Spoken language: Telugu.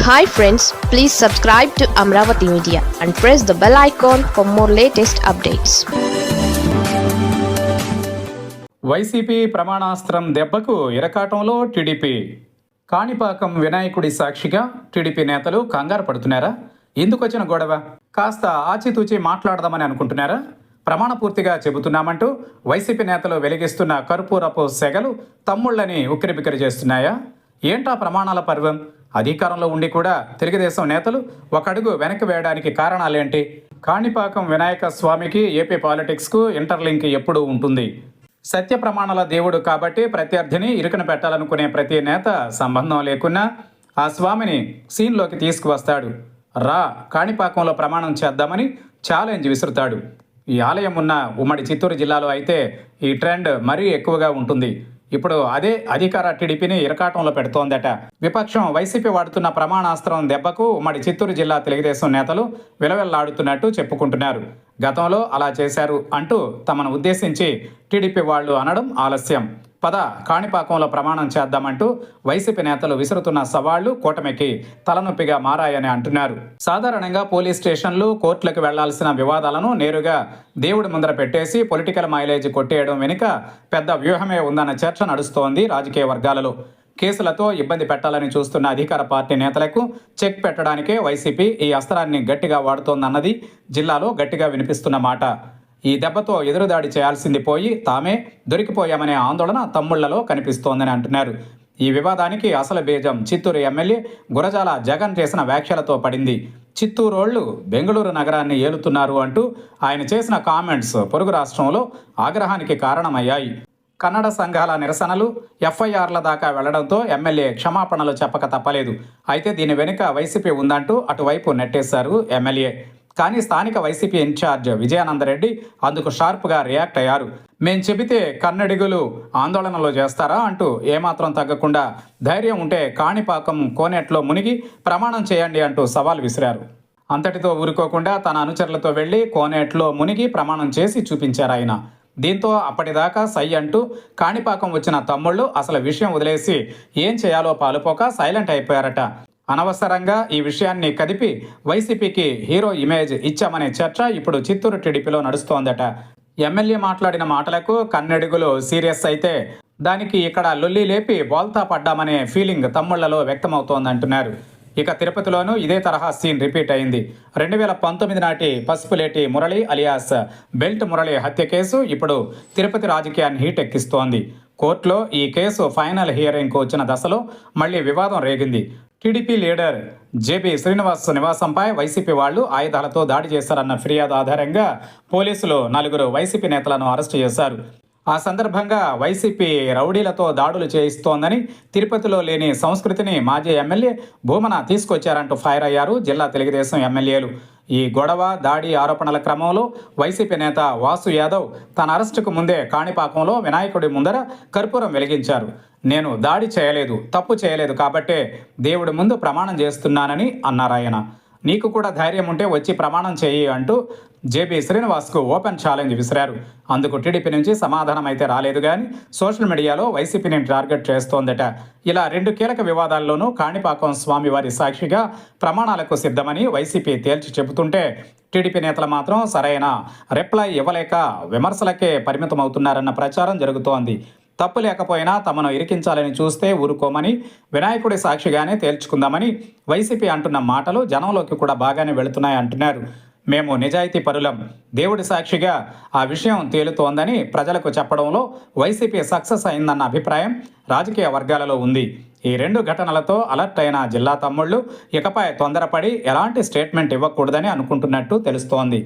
Hi friends, please subscribe to Amravati Media and press the bell icon for more latest updates. YCP ప్రమాణాస్త్రం దెబ్బకు ఇరకాటంలో టీడీపీ. కాణిపాకం వినాయకుడి సాక్షిగా టీడీపీ నేతలు కంగారు పడుతున్నారా? ఎందుకొచ్చిన గొడవ? కాస్త ఆచితూచి మాట్లాడదామని అనుకుంటున్నారా? ప్రమాణపూర్తిగా చెబుతున్నామంటూ వైసీపీ నేతలు వెలిగిస్తున్న కర్పూరపు సెగలు తమ్ముళ్ళని ఉక్కిరిబిక్కిరి చేస్తున్నాయా? ఏంటా ప్రమాణాల పర్వం? అధికారంలో ఉండి కూడా తెలుగుదేశం నేతలు ఒక అడుగు వెనక్కి వేయడానికి కారణాలేంటి? కాణిపాకం వినాయక స్వామికి ఏపీ పాలిటిక్స్కు ఇంటర్లింక్ ఎప్పుడూ ఉంటుంది. సత్య ప్రమాణాల దేవుడు కాబట్టి ప్రత్యర్థిని ఇరుకున పెట్టాలనుకునే ప్రతి నేత సంబంధం లేకున్నా ఆ స్వామిని సీన్లోకి తీసుకువస్తాడు. రా కాణిపాకంలో ప్రమాణం చేద్దామని ఛాలెంజ్ విసురుతాడు. ఈ ఆలయం ఉన్న ఉమ్మడి చిత్తూరు జిల్లాలో అయితే ఈ ట్రెండ్ మరీ ఎక్కువగా ఉంటుంది. ఇప్పుడు అదే అధికార టీడీపీని ఇరకాటంలో పెడుతోందట. విపక్షం వైసీపీ వాడుతున్న ప్రమాణాస్త్రం దెబ్బకు ఉమ్మడి చిత్తూరు జిల్లా తెలుగుదేశం నేతలు విలవిల్లాడుతున్నట్టు చెప్పుకుంటున్నారు. గతంలో అలా చేశారు అంటూ తమను ఉద్దేశించి టీడీపీ వాళ్ళు అనడం ఆలస్యం. పద కాణిపాకంలో ప్రమాణం చేద్దామంటూ వైసీపీ నేతలు విసురుతున్న సవాళ్లు కూటమికి తలనొప్పిగా మారాయని అంటున్నారు. సాధారణంగా పోలీస్ స్టేషన్లు, కోర్టులకు వెళ్లాల్సిన వివాదాలను నేరుగా దేవుడి ముందర పెట్టేసి పొలిటికల్ మైలేజ్ కొట్టేయడం వెనుక పెద్ద వ్యూహమే ఉందన్న చర్చ నడుస్తోంది రాజకీయ వర్గాలలో. కేసులతో ఇబ్బంది పెట్టాలని చూస్తున్న అధికార పార్టీ నేతలకు చెక్ పెట్టడానికే వైసీపీ ఈ అస్త్రాన్ని గట్టిగా వాడుతోందన్నది జిల్లాలో గట్టిగా వినిపిస్తున్న మాట. ఈ దెబ్బతో ఎదురుదాడి చేయాల్సింది పోయి తామే దొరికిపోయామనే ఆందోళన తమ్ముళ్లలో కనిపిస్తోందని అంటున్నారు. ఈ వివాదానికి అసలు బీజం చిత్తూరు ఎమ్మెల్యే గురజాల జగన్ చేసిన వ్యాఖ్యలతో పడింది. చిత్తూరోళ్లు బెంగళూరు నగరాన్ని ఏలుతున్నారు అంటూ ఆయన చేసిన కామెంట్స్ పొరుగు రాష్ట్రంలో ఆగ్రహానికి కారణమయ్యాయి. కన్నడ సంఘాల నిరసనలు, ఎఫ్ఐఆర్ల దాకా వెళ్లడంతో ఎమ్మెల్యే క్షమాపణలు చెప్పక తప్పలేదు. అయితే దీని వెనుక వైసీపీ ఉందంటూ అటువైపు నెట్టేశారు ఎమ్మెల్యే. కానీ స్థానిక వైసీపీ ఇన్ఛార్జ్ విజయానందరెడ్డి అందుకు షార్ప్గా రియాక్ట్ అయ్యారు. మేం చెబితే కన్నడిగులు ఆందోళనలో చేస్తారా అంటూ ఏమాత్రం తగ్గకుండా ధైర్యం ఉంటే కాణిపాకం కోనేట్లో మునిగి ప్రమాణం చేయండి అంటూ సవాల్ విసిరారు. అంతటితో ఊరుకోకుండా తన అనుచరులతో వెళ్లి కోనేట్లో మునిగి ప్రమాణం చేసి చూపించారు ఆయన. దీంతో అప్పటిదాకా సై అంటూ కాణిపాకం వచ్చిన తమ్ముళ్ళు అసలు విషయం వదిలేసి ఏం చేయాలో పాలుపోక సైలెంట్ అయిపోయారట. అనవసరంగా ఈ విషయాన్ని కదిపి వైసీపీకి హీరో ఇమేజ్ ఇచ్చామనే చర్చ ఇప్పుడు చిత్తూరు టీడీపీలో నడుస్తోందట. ఎమ్మెల్యే మాట్లాడిన మాటలకు కన్నెడుగులు సీరియస్ అయితే దానికి ఇక్కడ లొల్లి లేపి బోల్తా పడ్డామనే ఫీలింగ్ తమ్ముళ్లలో వ్యక్తమవుతోందంటున్నారు. ఇక తిరుపతిలోనూ ఇదే తరహా సీన్ రిపీట్ అయింది. 2019 నాటి పసుపులేటి మురళి అలియాస్ బెల్ట్ మురళి హత్య కేసు ఇప్పుడు తిరుపతి రాజకీయాన్ని హీట్ ఎక్కిస్తోంది. కోర్టులో ఈ కేసు ఫైనల్ హియరింగ్కు వచ్చిన దశలో మళ్లీ వివాదం రేగింది. టీడీపీ లీడర్ జేబీ శ్రీనివాస్ నివాసంపై వైసీపీ వాళ్లు ఆయుధాలతో దాడి చేశారన్న ఫిర్యాదు ఆధారంగా పోలీసులు 4 వైసీపీ నేతలను అరెస్టు చేశారు. ఆ సందర్భంగా వైసీపీ రౌడీలతో దాడులు చేయిస్తోందని, తిరుపతిలో లేని సంస్కృతిని మాజీ ఎమ్మెల్యే భూమన తీసుకొచ్చారంటూ ఫైర్ అయ్యారు జిల్లా తెలుగుదేశం ఎమ్మెల్యేలు. ఈ గొడవ, దాడి ఆరోపణల క్రమంలో వైసీపీ నేత వాసు యాదవ్ తన అరెస్టుకు ముందే కాణిపాకంలో వినాయకుడి ముందర కర్పూరం వెలిగించారు. నేను దాడి చేయలేదు, తప్పు చేయలేదు కాబట్టే దేవుడి ముందు ప్రమాణం చేస్తున్నానని అన్నారాయన. నీకు కూడా ధైర్యం ఉంటే వచ్చి ప్రమాణం చేయి అంటూ జేబీ శ్రీనివాస్కు ఓపెన్ ఛాలెంజ్ విసిరారు. అందుకు టీడీపీ నుంచి సమాధానం అయితే రాలేదు, కానీ సోషల్ మీడియాలో వైసీపీని టార్గెట్ చేస్తోందట. ఇలా 2 కీలక వివాదాల్లోనూ కాణిపాకం స్వామివారి సాక్షిగా ప్రమాణాలకు సిద్ధమని వైసీపీ తేల్చి చెబుతుంటే టీడీపీ నేతలు మాత్రం సరైన రిప్లై ఇవ్వలేక విమర్శలకే పరిమితమవుతున్నారన్న ప్రచారం జరుగుతోంది. తప్పు లేకపోయినా తమను ఇరికించాలని చూస్తే ఊరుకోమని, వినాయకుడి సాక్షిగానే తేల్చుకుందామని వైసీపీ అంటున్న మాటలు జనంలోకి కూడా బాగానే వెళుతున్నాయి అంటున్నారు. మేము నిజాయితీ పరులం, దేవుడి సాక్షిగా ఆ విషయం తేలుతోందని ప్రజలకు చెప్పడంలో వైసీపీ సక్సెస్ అయిందన్న అభిప్రాయం రాజకీయ వర్గాలలో ఉంది. ఈ 2 ఘటనలతో అలర్ట్ అయిన జిల్లా తమ్ముళ్ళు ఇకపై తొందరపడి ఎలాంటి స్టేట్మెంట్ ఇవ్వకూడదని అనుకుంటున్నట్టు తెలుస్తోంది.